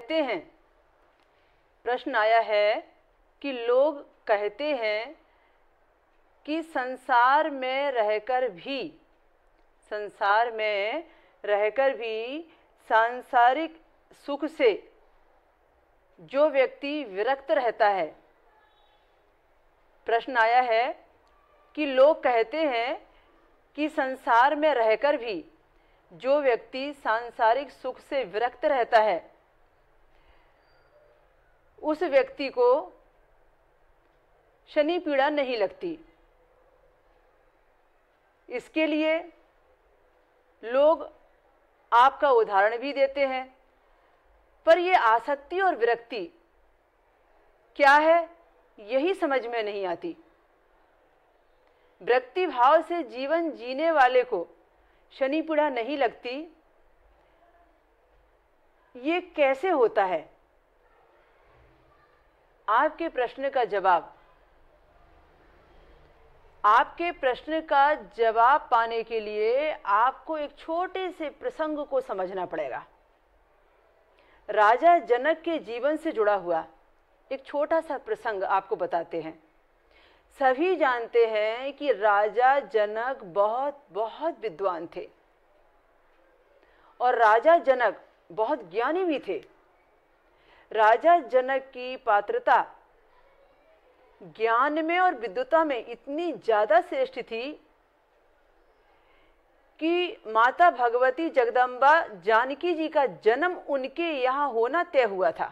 कहते हैं, प्रश्न आया है कि लोग कहते हैं कि संसार में रहकर भी सांसारिक सुख से जो व्यक्ति विरक्त रहता है। प्रश्न आया है कि लोग कहते हैं कि संसार में रहकर भी जो व्यक्ति सांसारिक सुख से विरक्त रहता है, उस व्यक्ति को शनि पीड़ा नहीं लगती। इसके लिए लोग आपका उदाहरण भी देते हैं, पर ये आसक्ति और विरक्ति क्या है, यही समझ में नहीं आती। विरक्ति भाव से जीवन जीने वाले को शनि पीड़ा नहीं लगती, ये कैसे होता है? आपके प्रश्न का जवाब पाने के लिए आपको एक छोटे से प्रसंग को समझना पड़ेगा। राजा जनक के जीवन से जुड़ा हुआ एक छोटा सा प्रसंग आपको बताते हैं। सभी जानते हैं कि राजा जनक बहुत बहुत विद्वान थे और राजा जनक बहुत ज्ञानी भी थे। राजा जनक की पात्रता ज्ञान में और विद्वता में इतनी ज्यादा श्रेष्ठ थी कि माता भगवती जगदम्बा जानकी जी का जन्म उनके यहाँ होना तय हुआ था।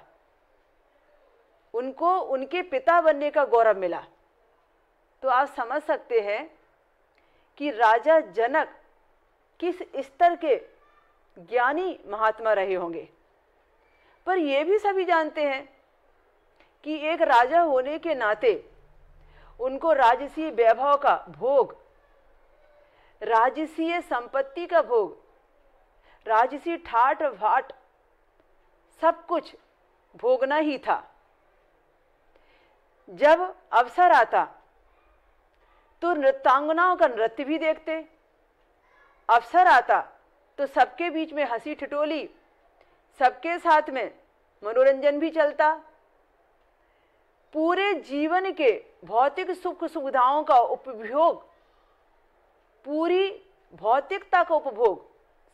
उनको उनके पिता बनने का गौरव मिला। तो आप समझ सकते हैं कि राजा जनक किस स्तर के ज्ञानी महात्मा रहे होंगे। पर यह भी सभी जानते हैं कि एक राजा होने के नाते उनको राजसीय वैभव का भोग, राजसीय संपत्ति का भोग, राजसी ठाट भाट सब कुछ भोगना ही था। जब अवसर आता तो नृत्यांगनाओं का नृत्य भी देखते, अवसर आता तो सबके बीच में हंसी ठिठोली, सबके साथ में मनोरंजन भी चलता। पूरे जीवन के भौतिक सुख सुविधाओं का उपभोग, पूरी भौतिकता का उपभोग,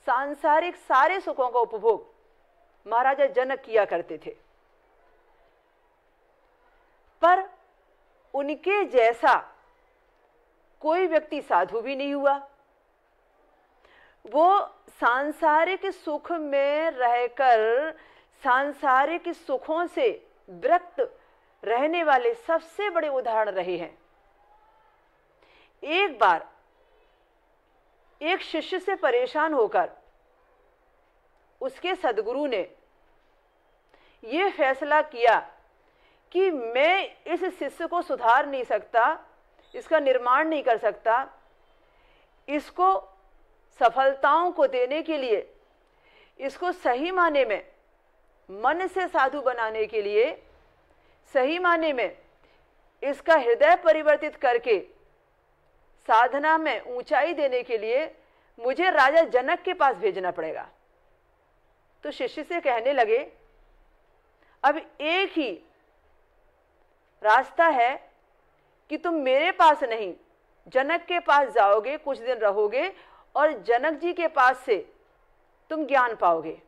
सांसारिक सारे सुखों का उपभोग महाराजा जनक किया करते थे। पर उनके जैसा कोई व्यक्ति साधु भी नहीं हुआ। वो सांसारिक सुख में रहकर सांसारिक सुखों से विरक्त रहने वाले सबसे बड़े उदाहरण रहे हैं। एक बार एक शिष्य से परेशान होकर उसके सद्गुरु ने यह फैसला किया कि मैं इस शिष्य को सुधार नहीं सकता, इसका निर्माण नहीं कर सकता, इसको सफलताओं को देने के लिए, इसको सही माने में मन से साधु बनाने के लिए, सही माने में इसका हृदय परिवर्तित करके साधना में ऊंचाई देने के लिए मुझे राजा जनक के पास भेजना पड़ेगा। तो शिष्य से कहने लगे, अब एक ही रास्ता है कि तुम मेरे पास नहीं, जनक के पास जाओगे, कुछ दिन रहोगे और जनक जी के पास से तुम ज्ञान पाओगे।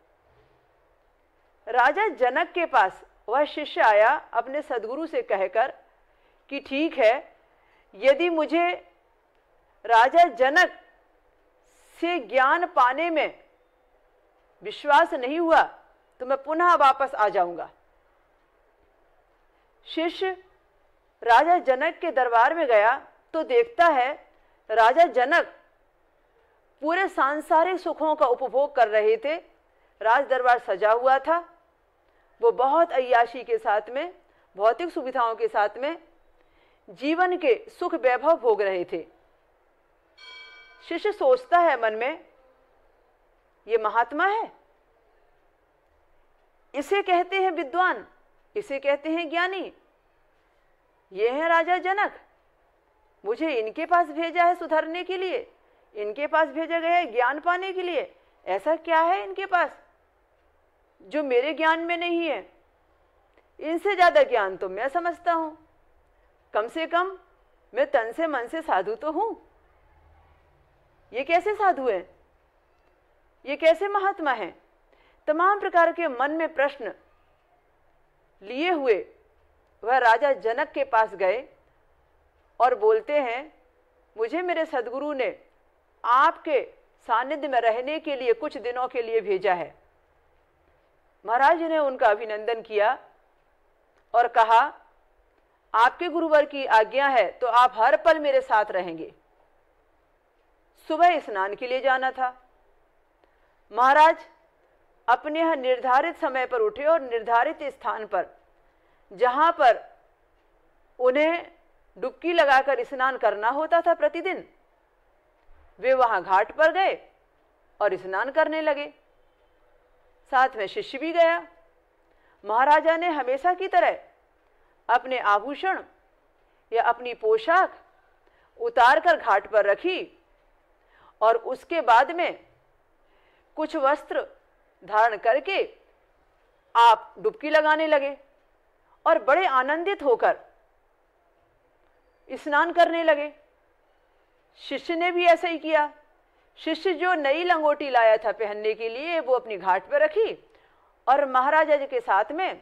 राजा जनक के पास वह शिष्य आया अपने सद्गुरु से कहकर कि ठीक है, यदि मुझे राजा जनक से ज्ञान पाने में विश्वास नहीं हुआ तो मैं पुनः वापस आ जाऊंगा। शिष्य राजा जनक के दरबार में गया तो देखता है राजा जनक पूरे सांसारिक सुखों का उपभोग कर रहे थे। राज दरबार सजा हुआ था, वो बहुत अय्याशी के साथ में, भौतिक सुविधाओं के साथ में जीवन के सुख वैभव भोग रहे थे। शिष्य सोचता है मन में, ये महात्मा है, इसे कहते हैं विद्वान, इसे कहते हैं ज्ञानी, ये है राजा जनक, मुझे इनके पास भेजा है सुधरने के लिए, इनके पास भेजा गया है ज्ञान पाने के लिए, ऐसा क्या है इनके पास? जो मेरे ज्ञान में नहीं है। इनसे ज़्यादा ज्ञान तो मैं समझता हूँ, कम से कम मैं तन से मन से साधु तो हूँ। ये कैसे साधु हैं, ये कैसे महात्मा हैं? तमाम प्रकार के मन में प्रश्न लिए हुए वह राजा जनक के पास गए और बोलते हैं, मुझे मेरे सद्गुरु ने आपके सानिध्य में रहने के लिए कुछ दिनों के लिए भेजा है। महाराज ने उनका अभिनंदन किया और कहा, आपके गुरुवर की आज्ञा है तो आप हर पल मेरे साथ रहेंगे। सुबह स्नान के लिए जाना था। महाराज अपने यहाँ निर्धारित समय पर उठे और निर्धारित स्थान पर, जहां पर उन्हें डुबकी लगाकर स्नान करना होता था प्रतिदिन, वे वहां घाट पर गए और स्नान करने लगे। साथ में शिष्य भी गया। महाराजा ने हमेशा की तरह अपने आभूषण या अपनी पोशाक उतार कर घाट पर रखी और उसके बाद में कुछ वस्त्र धारण करके आप डुबकी लगाने लगे और बड़े आनंदित होकर स्नान करने लगे। शिष्य ने भी ऐसा ही किया। शिष्य जो नई लंगोटी लाया था पहनने के लिए, वो अपनी घाट पर रखी और महाराजा जी के साथ में,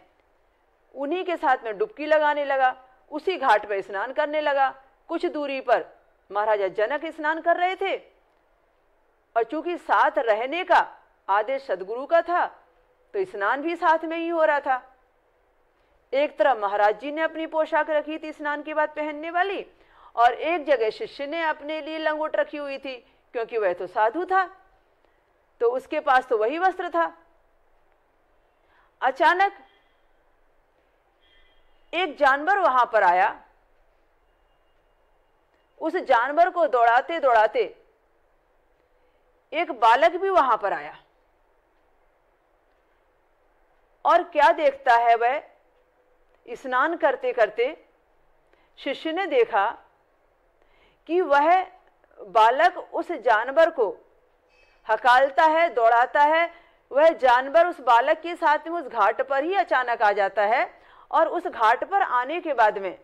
उन्हीं के साथ में डुबकी लगाने लगा, उसी घाट पर स्नान करने लगा। कुछ दूरी पर महाराजा जनक स्नान कर रहे थे और चूंकि साथ रहने का आदेश सदगुरु का था तो स्नान भी साथ में ही हो रहा था। एक तरफ महाराज जी ने अपनी पोशाक रखी थी स्नान के बाद पहनने वाली, और एक जगह शिष्य ने अपने लिए लंगोट रखी हुई थी, क्योंकि वह तो साधु था तो उसके पास तो वही वस्त्र था। अचानक एक जानवर वहां पर आया। उस जानवर को दौड़ाते दौड़ाते एक बालक भी वहां पर आया और क्या देखता है वह, स्नान करते करते शिष्य ने देखा कि वह बालक उस जानवर को हकालता है, दौड़ाता है। वह जानवर उस बालक के साथ में उस घाट पर ही अचानक आ जाता है और उस घाट पर आने के बाद में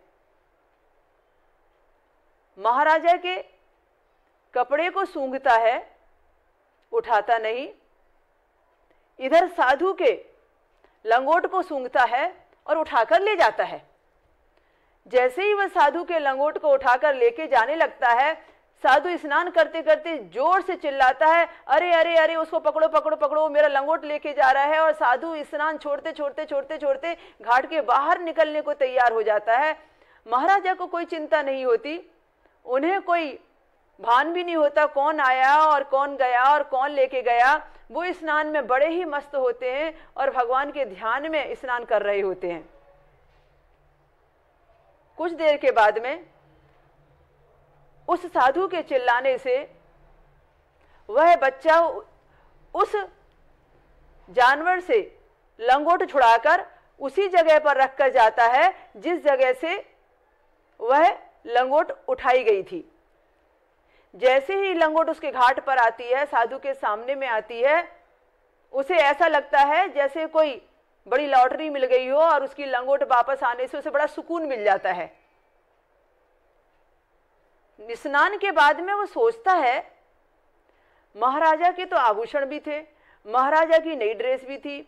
महाराजा के कपड़े को सूंघता है, उठाता नहीं, इधर साधु के लंगोट को सूंघता है और उठाकर ले जाता है। जैसे ही वह साधु के लंगोट को उठाकर लेके जाने लगता है, साधु स्नान करते करते जोर से चिल्लाता है, अरे अरे अरे उसको पकड़ो पकड़ो पकड़ो, मेरा लंगोट लेके जा रहा है। और साधु स्नान छोड़ते छोड़ते छोड़ते छोड़ते घाट के बाहर निकलने को तैयार हो जाता है। महाराजा को कोई चिंता नहीं होती, उन्हें कोई भान भी नहीं होता कौन आया और कौन गया और कौन लेके गया। वो स्नान में बड़े ही मस्त होते हैं और भगवान के ध्यान में स्नान कर रहे होते हैं। कुछ देर के बाद में उस साधु के चिल्लाने से वह बच्चा उस जानवर से लंगोट छुड़ाकर उसी जगह पर रखकर जाता है जिस जगह से वह लंगोट उठाई गई थी। जैसे ही लंगोट उसके घाट पर आती है, साधु के सामने में आती है, उसे ऐसा लगता है जैसे कोई बड़ी लॉटरी मिल गई हो और उसकी लंगोट वापस आने से उसे बड़ा सुकून मिल जाता है। स्नान के बाद में वो सोचता है, महाराजा के तो आभूषण भी थे, महाराजा की नई ड्रेस भी थी,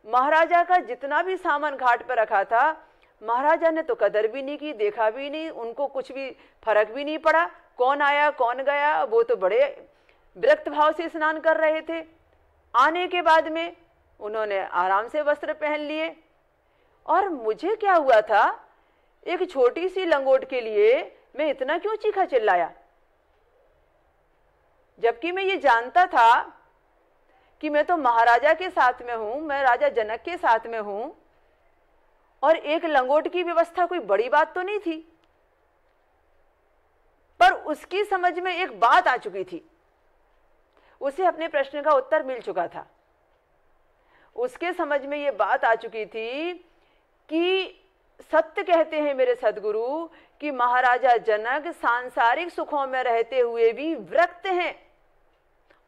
महाराजा का जितना भी सामान घाट पर रखा था महाराजा ने तो कदर भी नहीं की, देखा भी नहीं, उनको कुछ भी फर्क भी नहीं पड़ा। कौन आया कौन गया, वो तो बड़े विरक्त भाव से स्नान कर रहे थे। आने के बाद में उन्होंने आराम से वस्त्र पहन लिए और मुझे क्या हुआ था, एक छोटी सी लंगोट के लिए मैं इतना क्यों चीखा चिल्लाया, जबकि मैं ये जानता था कि मैं तो महाराजा के साथ में हूं, मैं राजा जनक के साथ में हूं और एक लंगोट की व्यवस्था कोई बड़ी बात तो नहीं थी। पर उसकी समझ में एक बात आ चुकी थी, उसे अपने प्रश्न का उत्तर मिल चुका था। उसके समझ में ये बात आ चुकी थी कि सत्य कहते हैं मेरे सदगुरु कि महाराजा जनक सांसारिक सुखों में रहते हुए भी विरक्त हैं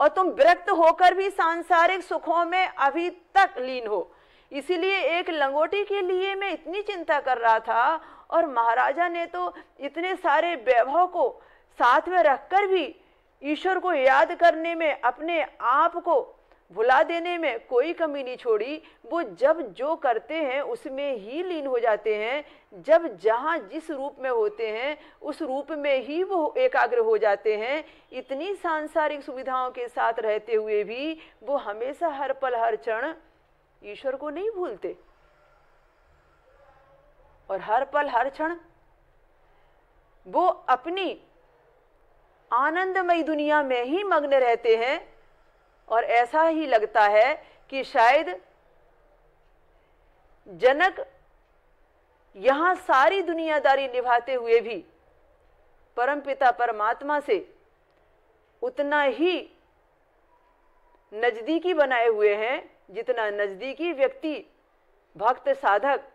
और तुम विरक्त होकर भी सांसारिक सुखों में अभी तक लीन हो। इसीलिए एक लंगोटी के लिए मैं इतनी चिंता कर रहा था, और महाराजा ने तो इतने सारे वैभव को साथ में रखकर भी ईश्वर को याद करने में, अपने आप को भुला देने में कोई कमी नहीं छोड़ी। वो जब जो करते हैं उसमें ही लीन हो जाते हैं, जब जहाँ जिस रूप में होते हैं उस रूप में ही वो एकाग्र हो जाते हैं। इतनी सांसारिक सुविधाओं के साथ रहते हुए भी वो हमेशा हर पल हर क्षण ईश्वर को नहीं भूलते, और हर पल हर क्षण वो अपनी आनंदमयी दुनिया में ही मग्न रहते हैं। और ऐसा ही लगता है कि शायद जनक यहां सारी दुनियादारी निभाते हुए भी परमपिता परमात्मा से उतना ही नजदीकी बनाए हुए हैं जितना नजदीकी व्यक्ति भक्त साधक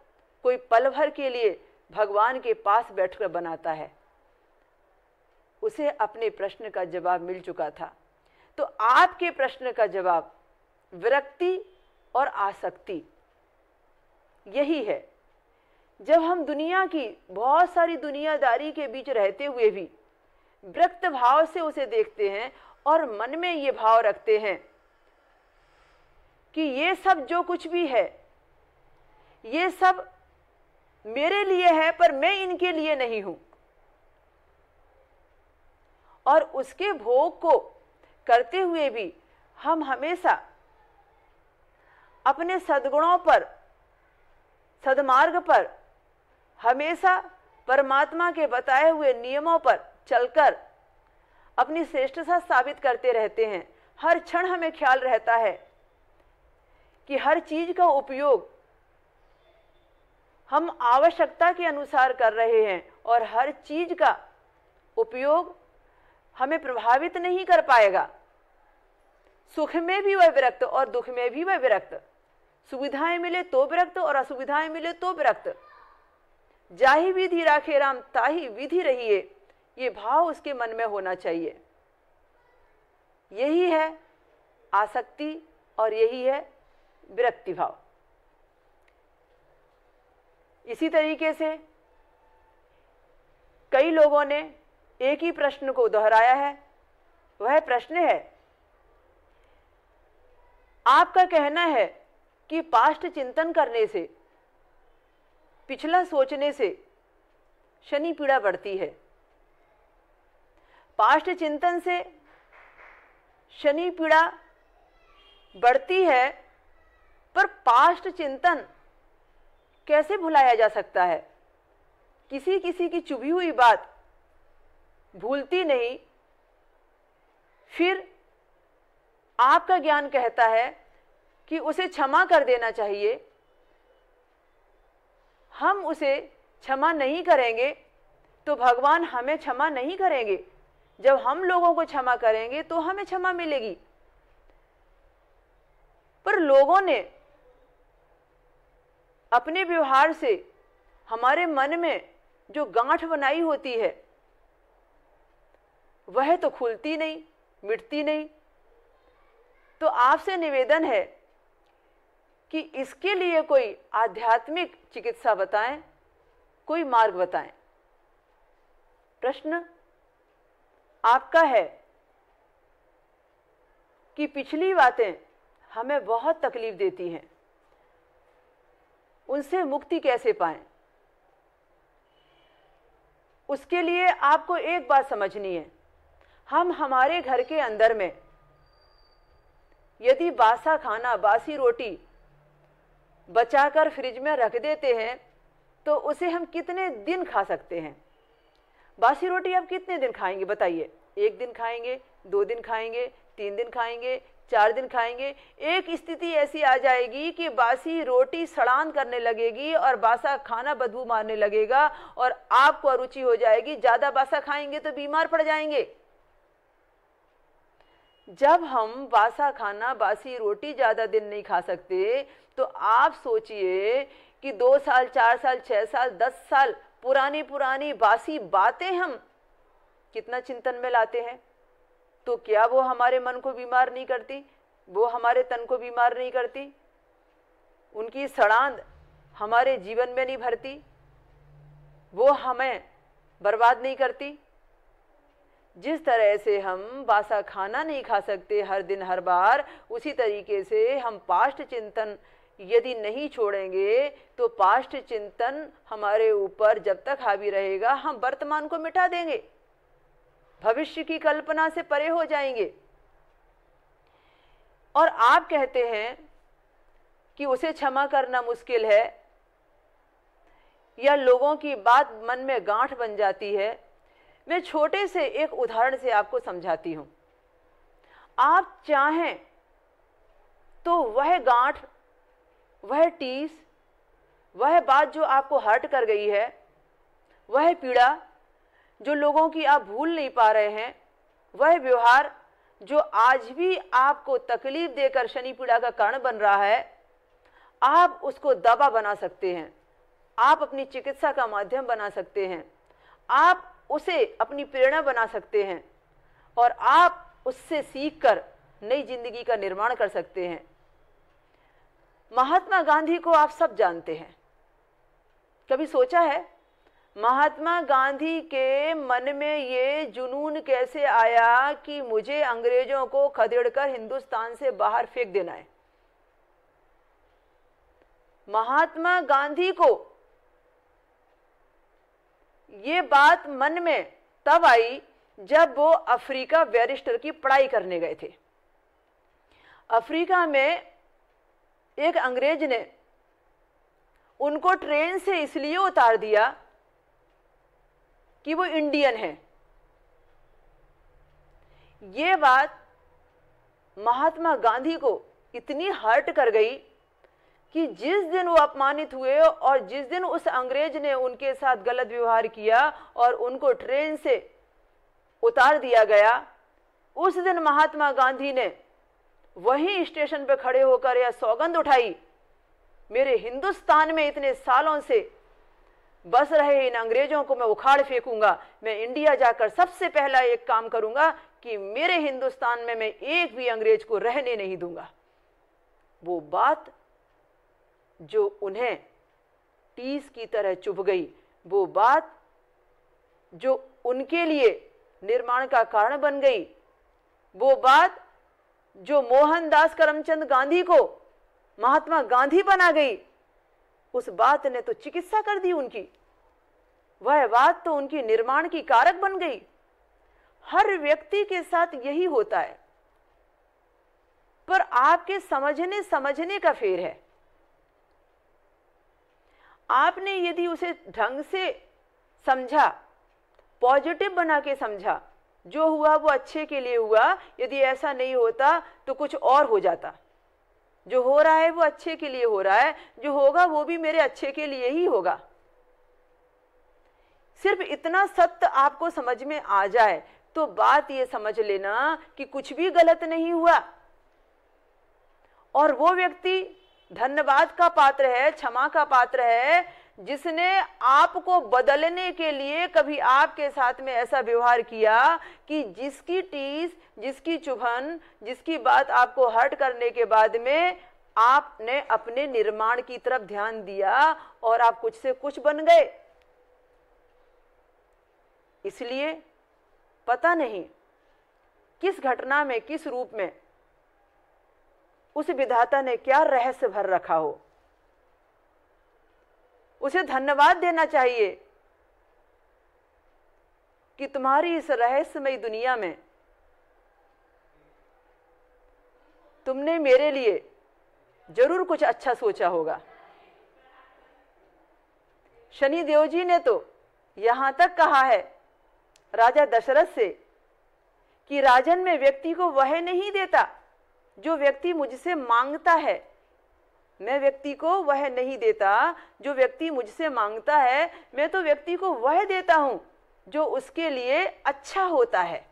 कोई पल भर के लिए भगवान के पास बैठकर बनाता है। उसे अपने प्रश्न का जवाब मिल चुका था। तो आपके प्रश्न का जवाब विरक्ति और आसक्ति यही है। जब हम दुनिया की बहुत सारी दुनियादारी के बीच रहते हुए भी विरक्त भाव से उसे देखते हैं और मन में ये भाव रखते हैं कि ये सब जो कुछ भी है ये सब मेरे लिए है, पर मैं इनके लिए नहीं हूं, और उसके भोग को करते हुए भी हम हमेशा अपने सद्गुणों पर, सद्मार्ग पर, हमेशा परमात्मा के बताए हुए नियमों पर चलकर अपनी श्रेष्ठता साबित करते रहते हैं। हर क्षण हमें ख्याल रहता है कि हर चीज का उपयोग हम आवश्यकता के अनुसार कर रहे हैं, और हर चीज का उपयोग हमें प्रभावित नहीं कर पाएगा। सुख में भी वह विरक्त और दुख में भी वह विरक्त, सुविधाएं मिले तो विरक्त और असुविधाएं मिले तो विरक्त। जाहि विधि राखे राम ताहि विधि रहिए, ये भाव उसके मन में होना चाहिए। यही है आसक्ति और यही है विरक्ति भाव। इसी तरीके से कई लोगों ने एक ही प्रश्न को दोहराया है। वह प्रश्न है, आपका कहना है कि पास्ट चिंतन करने से, पिछला सोचने से शनि पीड़ा बढ़ती है। पास्ट चिंतन से शनि पीड़ा बढ़ती है, पर पास्ट चिंतन कैसे भुलाया जा सकता है? किसी किसी की चुभी हुई बात भूलती नहीं। फिर आपका ज्ञान कहता है कि उसे क्षमा कर देना चाहिए। हम उसे क्षमा नहीं करेंगे तो भगवान हमें क्षमा नहीं करेंगे। जब हम लोगों को क्षमा करेंगे तो हमें क्षमा मिलेगी। पर लोगों ने अपने व्यवहार से हमारे मन में जो गांठ बनाई होती है वह तो खुलती नहीं, मिटती नहीं। तो आपसे निवेदन है कि इसके लिए कोई आध्यात्मिक चिकित्सा बताएं, कोई मार्ग बताएं। प्रश्न आपका है कि पिछली बातें हमें बहुत तकलीफ देती हैं, उनसे मुक्ति कैसे पाएं? उसके लिए आपको एक बात समझनी है। हम हमारे घर के अंदर में यदि बासा खाना, बासी रोटी बचाकर फ्रिज में रख देते हैं तो उसे हम कितने दिन खा सकते हैं? बासी रोटी आप कितने दिन खाएंगे बताइए? 1 दिन खाएंगे, 2 दिन खाएंगे, 3 दिन खाएंगे, 4 दिन खाएंगे। एक स्थिति ऐसी आ जाएगी कि बासी रोटी सड़ान करने लगेगी और बासा खाना बदबू मारने लगेगा और आपको अरुचि हो जाएगी। ज्यादा बासा खाएंगे तो बीमार पड़ जाएंगे। जब हम बासा खाना, बासी रोटी ज्यादा दिन नहीं खा सकते तो आप सोचिए कि 2 साल, 4 साल, 6 साल, 10 साल पुरानी पुरानी बासी बातें हम कितना चिंतन में लाते हैं। तो क्या वो हमारे मन को बीमार नहीं करती, वो हमारे तन को बीमार नहीं करती, उनकी सड़ांध हमारे जीवन में नहीं भरती, वो हमें बर्बाद नहीं करती। जिस तरह से हम बासा खाना नहीं खा सकते हर दिन हर बार, उसी तरीके से हम पास्ट चिंतन यदि नहीं छोड़ेंगे तो पास्ट चिंतन हमारे ऊपर जब तक हावी रहेगा हम वर्तमान को मिटा देंगे, भविष्य की कल्पना से परे हो जाएंगे। और आप कहते हैं कि उसे क्षमा करना मुश्किल है या लोगों की बात मन में गांठ बन जाती है। मैं छोटे से एक उदाहरण से आपको समझाती हूं। आप चाहें तो वह गांठ, वह टीस, वह बात जो आपको हर्ट कर गई है, वह पीड़ा जो लोगों की आप भूल नहीं पा रहे हैं, वह व्यवहार जो आज भी आपको तकलीफ देकर शनि पीड़ा का कारण बन रहा है, आप उसको दवा बना सकते हैं, आप अपनी चिकित्सा का माध्यम बना सकते हैं, आप उसे अपनी प्रेरणा बना सकते हैं और आप उससे सीखकर नई जिंदगी का निर्माण कर सकते हैं। महात्मा गांधी को आप सब जानते हैं। कभी सोचा है महात्मा गांधी के मन में ये जुनून कैसे आया कि मुझे अंग्रेजों को खदेड़कर हिंदुस्तान से बाहर फेंक देना है? महात्मा गांधी को ये बात मन में तब आई जब वो अफ्रीका बैरिस्टर की पढ़ाई करने गए थे। अफ्रीका में एक अंग्रेज ने उनको ट्रेन से इसलिए उतार दिया कि वो इंडियन है। ये बात महात्मा गांधी को इतनी हर्ट कर गई कि जिस दिन वो अपमानित हुए और जिस दिन उस अंग्रेज ने उनके साथ गलत व्यवहार किया और उनको ट्रेन से उतार दिया गया, उस दिन महात्मा गांधी ने वहीं स्टेशन पर खड़े होकर यह सौगंध उठाई, मेरे हिंदुस्तान में इतने सालों से बस रहे इन अंग्रेजों को मैं उखाड़ फेंकूंगा। मैं इंडिया जाकर सबसे पहला एक काम करूंगा कि मेरे हिंदुस्तान में मैं एक भी अंग्रेज को रहने नहीं दूंगा। वो बात जो उन्हें टीस की तरह चुभ गई, वो बात जो उनके लिए निर्माण का कारण बन गई, वो बात जो मोहनदास करमचंद गांधी को महात्मा गांधी बना गई, उस बात ने तो चिकित्सा कर दी उनकी। वह बात तो उनकी निर्माण की कारक बन गई। हर व्यक्ति के साथ यही होता है, पर आपके समझने का फेर है। आपने यदि उसे ढंग से समझा, पॉजिटिव बना के समझा, जो हुआ वो अच्छे के लिए हुआ, यदि ऐसा नहीं होता तो कुछ और हो जाता। जो हो रहा है वो अच्छे के लिए हो रहा है, जो होगा वो भी मेरे अच्छे के लिए ही होगा। सिर्फ इतना सत्य आपको समझ में आ जाए तो बात ये समझ लेना कि कुछ भी गलत नहीं हुआ और वो व्यक्ति धन्यवाद का पात्र है, क्षमा का पात्र है, जिसने आपको बदलने के लिए कभी आपके साथ में ऐसा व्यवहार किया कि जिसकी टीस, जिसकी चुभन, जिसकी बात आपको हर्ट करने के बाद में आपने अपने निर्माण की तरफ ध्यान दिया और आप कुछ से कुछ बन गए। इसलिए पता नहीं किस घटना में, किस रूप में उस विधाता ने क्या रहस्य भर रखा हो, उसे धन्यवाद देना चाहिए कि तुम्हारी इस रहस्यमयी दुनिया में तुमने मेरे लिए जरूर कुछ अच्छा सोचा होगा। शनिदेव जी ने तो यहां तक कहा है राजा दशरथ से कि राजन में व्यक्ति को वह नहीं देता जो व्यक्ति मुझसे मांगता है, मैं व्यक्ति को वह नहीं देता जो व्यक्ति मुझसे मांगता है, मैं तो व्यक्ति को वह देता हूं जो उसके लिए अच्छा होता है।